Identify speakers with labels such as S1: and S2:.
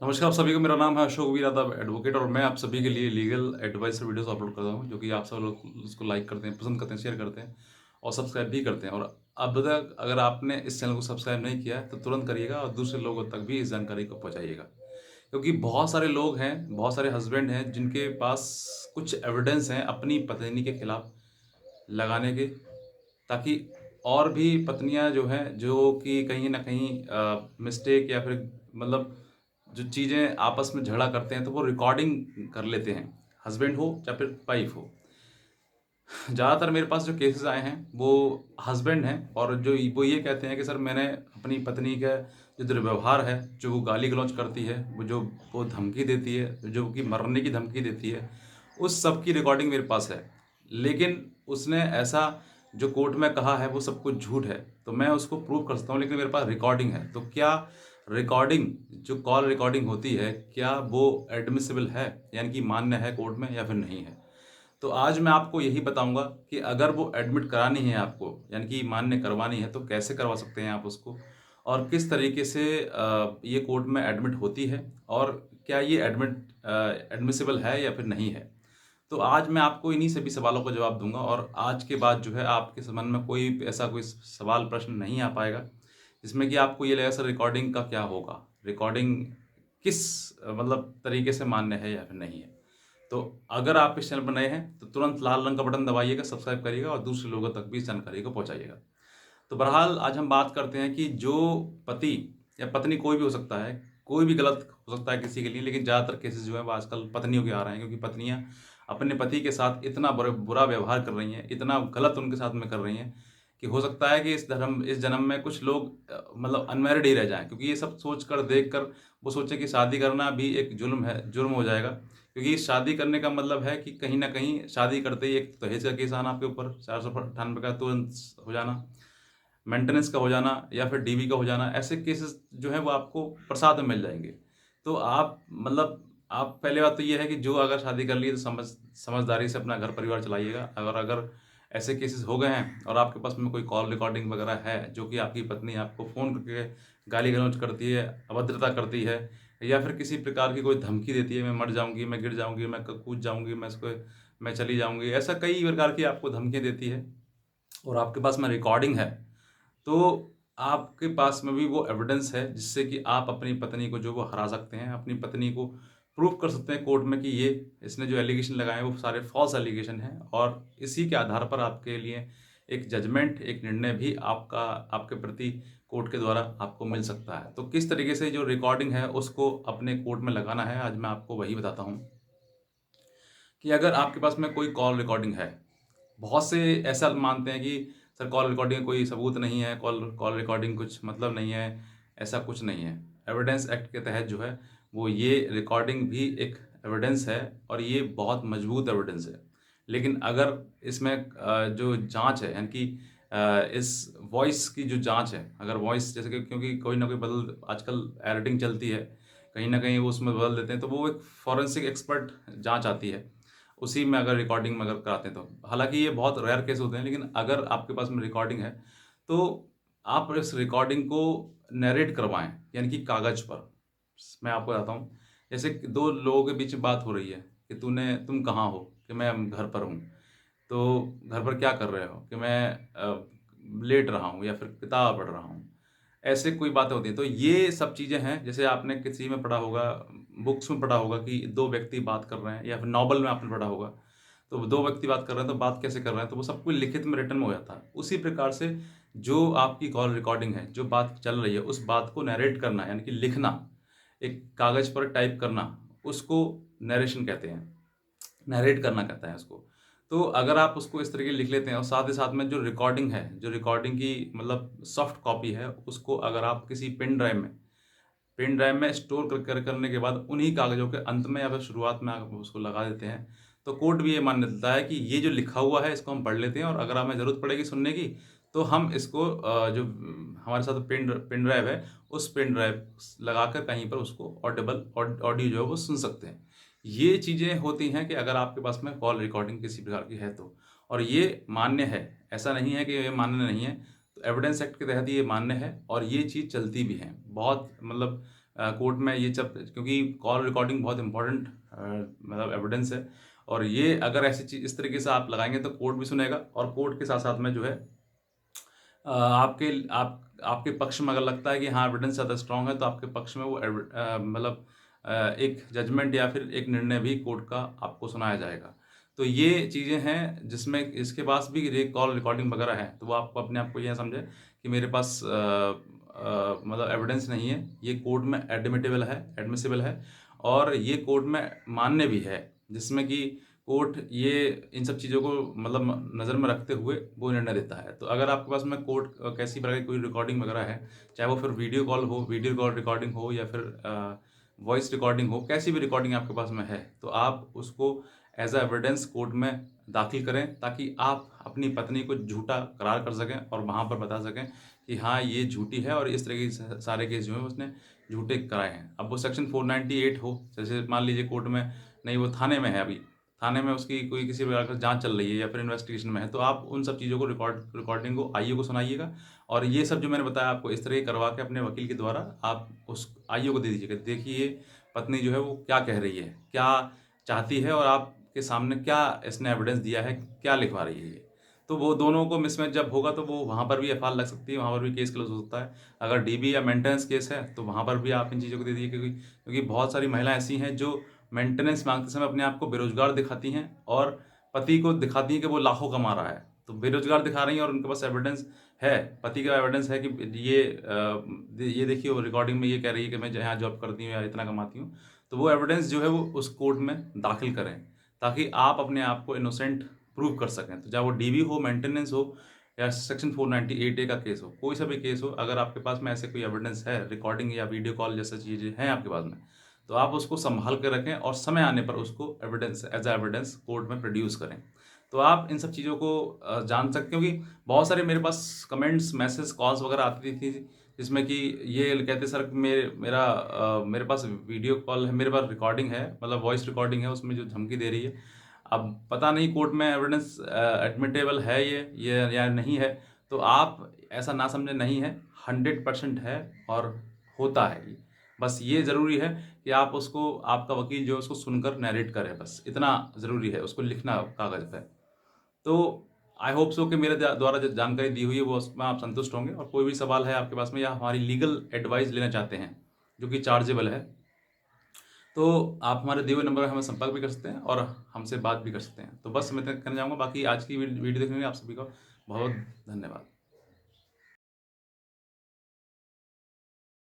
S1: नमस्कार आप सभी को, मेरा नाम है अशोक वीर यादव एडवोकेट और मैं आप सभी के लिए लीगल एडवाइस वीडियोस अपलोड करता हूं, जो कि आप सब लोग उसको लाइक करते हैं, पसंद करते हैं, शेयर करते हैं और सब्सक्राइब भी करते हैं। और अब तक अगर आपने इस चैनल को सब्सक्राइब नहीं किया है तो तुरंत करिएगा और दूसरे लोगों तक भी इस जानकारी को पहुंचाइएगा, क्योंकि बहुत सारे लोग हैं, बहुत सारे हस्बैंड हैं जिनके पास कुछ एविडेंस हैं अपनी पत्नी के खिलाफ लगाने के, ताकि और भी पत्नियां जो हैं, जो कि कहीं ना कहीं मिस्टेक या फिर मतलब जो चीज़ें आपस में झगड़ा करते हैं तो वो रिकॉर्डिंग कर लेते हैं, हस्बैंड हो या फिर वाइफ हो। ज़्यादातर मेरे पास जो केसेस आए हैं वो हस्बैंड हैं, और जो वो ये कहते हैं कि सर मैंने अपनी पत्नी का जो दुर्व्यवहार है, जो वो गाली गलौज करती है, वो धमकी देती है, जो कि मरने की धमकी देती है, उस सब की रिकॉर्डिंग मेरे पास है। लेकिन उसने ऐसा जो कोर्ट में कहा है वो सब कुछ झूठ है, तो मैं उसको प्रूव कर सकता हूँ, लेकिन मेरे पास रिकॉर्डिंग है। तो क्या रिकॉर्डिंग, जो कॉल रिकॉर्डिंग होती है, क्या वो एडमिसिबल है, यानी कि मान्य है कोर्ट में या फिर नहीं है? तो आज मैं आपको यही बताऊंगा कि अगर वो एडमिट करानी है आपको, यानी कि मान्य करवानी है, तो कैसे करवा सकते हैं आप उसको, और किस तरीके से ये कोर्ट में एडमिट होती है, और क्या ये एडमिसिबल है या फिर नहीं है। तो आज मैं आपको इन्हीं सभी सवालों का जवाब दूंगा, और आज के बाद जो है आपके मन में कोई ऐसा कोई सवाल प्रश्न नहीं आ पाएगा जिसमें कि आपको ये लगेगा सर रिकॉर्डिंग का क्या होगा, रिकॉर्डिंग किस मतलब तरीके से मान्य है या फिर नहीं है। तो अगर आप इस चैनल पर नए हैं तो तुरंत लाल रंग का बटन दबाइएगा, सब्सक्राइब करिएगा और दूसरे लोगों तक भी इस जानकारी को पहुंचाइएगा। तो बहरहाल आज हम बात करते हैं कि जो पति या पत्नी, कोई भी हो सकता है, कोई भी गलत हो सकता है किसी के लिए, लेकिन ज़्यादातर केसेस जो है वो आजकल पत्नियों के आ रहे हैं, क्योंकि पत्नियां अपने पति के साथ इतना बुरा व्यवहार कर रही हैं, इतना गलत उनके साथ में कर रही हैं कि हो सकता है कि इस जन्म में कुछ लोग मतलब अनमैरिड ही रह जाएं, क्योंकि ये सब सोच कर देख कर वो सोचे कि शादी करना भी एक जुल्म है, जुर्म हो जाएगा। क्योंकि शादी करने का मतलब है कि कहीं ना कहीं शादी करते ही एक दहेज का केस आना आपके ऊपर, 498 का तुरंत हो जाना, मेंटेनेंस का हो जाना, या फिर डीवी का हो जाना, ऐसे केसेस जो हैं वो आपको प्रसाद में मिल जाएंगे। तो आप मतलब आप पहले बात तो ये है कि जो अगर शादी कर ली तो समझदारी से अपना घर परिवार चलाइएगा। अगर अगर ऐसे केसेस हो गए हैं और आपके पास में कोई कॉल रिकॉर्डिंग वगैरह है, जो कि आपकी पत्नी आपको फ़ोन करके गाली गलौज करती है, अभद्रता करती है, या फिर किसी प्रकार की कोई धमकी देती है, मैं मर जाऊंगी, मैं गिर जाऊंगी, मैं कूद जाऊंगी, मैं चली जाऊंगी, ऐसा कई प्रकार की आपको धमकियां देती है, और आपके पास में रिकॉर्डिंग है, तो आपके पास में भी वो एविडेंस है जिससे कि आप अपनी पत्नी को जो वो हरा सकते हैं, अपनी पत्नी को प्रूव कर सकते हैं कोर्ट में कि ये इसने जो एलिगेशन लगाए हैं वो सारे फॉल्स एलिगेशन हैं, और इसी के आधार पर आपके लिए एक जजमेंट, एक निर्णय भी आपके प्रति कोर्ट के द्वारा आपको मिल सकता है। तो किस तरीके से जो रिकॉर्डिंग है उसको अपने कोर्ट में लगाना है, आज मैं आपको वही बताता हूँ कि अगर आपके पास में कोई कॉल रिकॉर्डिंग है, बहुत से ऐसा मानते हैं कि सर कॉल रिकॉर्डिंग का कोई सबूत नहीं है, कॉल कॉल रिकॉर्डिंग कुछ मतलब नहीं है, ऐसा कुछ नहीं है। एविडेंस एक्ट के तहत जो है वो ये रिकॉर्डिंग भी एक एविडेंस है, और ये बहुत मजबूत एविडेंस है। लेकिन अगर इसमें जो जांच है, यानी कि इस वॉइस की जो जांच है, अगर वॉइस जैसे कि क्योंकि कोई ना कोई बदल आजकल एडिटिंग चलती है, कहीं ना कहीं वो उसमें बदल देते हैं, तो वो एक फॉरेंसिक एक्सपर्ट जांच आती है, उसी में अगर रिकॉर्डिंग में अगर कराते हैं तो हालांकि ये बहुत रेयर केस होते हैं, लेकिन अगर आपके पास में रिकॉर्डिंग है तो आप इस रिकॉर्डिंग को नरेट करवाएं, यानी कि कागज पर। मैं आपको बताता हूँ, जैसे कि दो लोगों के बीच में बात हो रही है कि तुम कहाँ हो, कि मैं घर पर हूँ। तो घर पर क्या कर रहे हो, कि मैं लेट रहा हूँ या फिर किताब पढ़ रहा हूँ, ऐसे कोई बातें होती हैं। तो ये सब चीज़ें हैं, जैसे आपने किसी में पढ़ा होगा, बुक्स में पढ़ा होगा कि दो व्यक्ति बात कर रहे हैं, या फिर नॉवल में आपने पढ़ा होगा, तो दो व्यक्ति बात कर रहे हैं तो बात कैसे कर रहे हैं, तो वो सब कुछ लिखित में रिटर्न में हो जाता है। उसी प्रकार से जो आपकी कॉल रिकॉर्डिंग है, जो बात चल रही है, उस बात को नरेट करना, यानी कि लिखना, एक कागज पर टाइप करना, उसको नरेशन कहते हैं, नरेट करना कहता है उसको। तो अगर आप उसको इस तरीके लिख लेते हैं, और साथ ही साथ में जो रिकॉर्डिंग है, जो रिकॉर्डिंग की मतलब सॉफ्ट कॉपी है, उसको अगर आप किसी पेन ड्राइव में स्टोर करने के बाद उन्हीं कागजों के अंत में या फिर शुरुआत में आप उसको लगा देते हैं, तो कोर्ट भी ये मान लेता है कि ये जो लिखा हुआ है इसको हम पढ़ लेते हैं, और अगर हमें ज़रूरत पड़ेगी सुनने की तो हम इसको जो हमारे साथ पेन ड्राइव है, उस पेन ड्राइव लगाकर कहीं पर उसको ऑडियो जो है वो सुन सकते हैं। ये चीज़ें होती हैं कि अगर आपके पास में कॉल रिकॉर्डिंग किसी प्रकार की है तो, और ये मान्य है, ऐसा नहीं है कि ये मान्य नहीं है। तो एविडेंस एक्ट के तहत ये मान्य है, और ये चीज़ चलती भी है बहुत, मतलब कोर्ट में ये जब, क्योंकि कॉल रिकॉर्डिंग बहुत इंपॉर्टेंट मतलब एविडेंस है, और ये अगर ऐसी चीज़ इस तरीके से आप लगाएंगे तो कोर्ट भी सुनेगा, और कोर्ट के साथ साथ में जो है आपके पक्ष में अगर लगता है कि हाँ एविडेंस ज़्यादा स्ट्रांग है, तो आपके पक्ष में वो मतलब एक जजमेंट या फिर एक निर्णय भी कोर्ट का आपको सुनाया जाएगा। तो ये चीज़ें हैं जिसमें इसके पास भी ये कॉल रिकॉर्डिंग वगैरह है, तो वो आपको अपने आप को ये समझे कि मेरे पास मतलब एविडेंस नहीं है, ये कोर्ट में एडमिसिबल है, और ये कोर्ट में मान्य भी है, जिसमें कि कोर्ट ये इन सब चीज़ों को मतलब नज़र में रखते हुए वो निर्णय देता है। तो अगर आपके पास में कोर्ट कैसी प्रकार की कोई रिकॉर्डिंग वगैरह है, चाहे वो फिर वीडियो कॉल रिकॉर्डिंग हो या फिर वॉइस रिकॉर्डिंग हो, कैसी भी रिकॉर्डिंग आपके पास में है, तो आप उसको एज अ एविडेंस कोर्ट में दाखिल करें, ताकि आप अपनी पत्नी को झूठा करार कर सकें और वहाँ पर बता सकें कि हाँ ये झूठी है, और इस तरह के सारे केस जो है उसने झूठे कराए हैं। अब वो सेक्शन 498 हो, जैसे मान लीजिए कोर्ट में नहीं, वो थाने में है, अभी थाने में उसकी कोई किसी प्रकार की जांच चल रही है या फिर इन्वेस्टिगेशन में है, तो आप उन सब चीज़ों को रिकॉर्डिंग को आईओ को सुनाइएगा, और ये सब जो मैंने बताया आपको इस तरह करवा के अपने वकील के द्वारा आप उस आईओ को दे दीजिएगा। देखिए पत्नी जो है वो क्या कह रही है, क्या चाहती है, और आपके सामने क्या इसने एविडेंस दिया है, क्या लिखवा रही है ये। तो वो दोनों को मिसमैच जब होगा तो वो वहाँ पर भी एफआईआर लग सकती है, वहाँ पर भी केस क्लोज हो सकता है। अगर डीबी या मेंटेनेंस केस है तो वहाँ पर भी आप इन चीज़ों को दे दीजिए, क्योंकि बहुत सारी महिलाएं ऐसी हैं जो मेंटेनेंस मांगते समय अपने आप को बेरोजगार दिखाती हैं, और पति को दिखाती हैं कि वो लाखों कमा रहा है, तो बेरोजगार दिखा रही हैं, और उनके पास एविडेंस है, पति का एविडेंस है कि ये देखिए वो रिकॉर्डिंग में ये कह रही है कि मैं यहाँ जॉब करती हूँ या इतना कमाती हूँ। तो वो एविडेंस जो है वो उस कोर्ट में दाखिल करें, ताकि आप अपने आप को इनोसेंट प्रूव कर सकें। तो चाहे वो डीबी हो, मेंटेनेंस हो, या सेक्शन 498A का केस हो, कोई सा भी केस हो, अगर आपके पास में ऐसे कोई एविडेंस है, रिकॉर्डिंग या वीडियो कॉल जैसी चीज़ें हैं आपके पास में, तो आप उसको संभाल कर रखें, और समय आने पर उसको एज एविडेंस कोर्ट में प्रोड्यूस करें। तो आप इन सब चीज़ों को जान सकते हो, क्योंकि बहुत सारे मेरे पास कमेंट्स, मैसेज, कॉल्स वगैरह आती थी, जिसमें कि ये कहते सर मेरे पास वीडियो कॉल है, मेरे पास रिकॉर्डिंग है, मतलब वॉइस रिकॉर्डिंग है, उसमें जो धमकी दे रही है, अब पता नहीं कोर्ट में एविडेंस एडमिटेबल है ये या नहीं है। तो आप ऐसा ना समझें, नहीं है, 100% है, और होता है ये। बस ये ज़रूरी है कि आप उसको, आपका वकील जो है उसको सुनकर नैरेट करे, बस इतना ज़रूरी है, उसको लिखना कागज़ पे। तो आई होप सो कि मेरे द्वारा जो जानकारी दी हुई है वो उसमें आप संतुष्ट होंगे, और कोई भी सवाल है आपके पास में, या हमारी लीगल एडवाइस लेना चाहते हैं जो कि चार्जेबल है, तो आप हमारे दिए हुए नंबर पर हमें संपर्क भी कर सकते हैं और हमसे बात भी कर सकते हैं। तो बस मैं इतना कहना चाहूँगा, बाकी आज की वीडियो देखने के लिए आप सभी का बहुत धन्यवाद।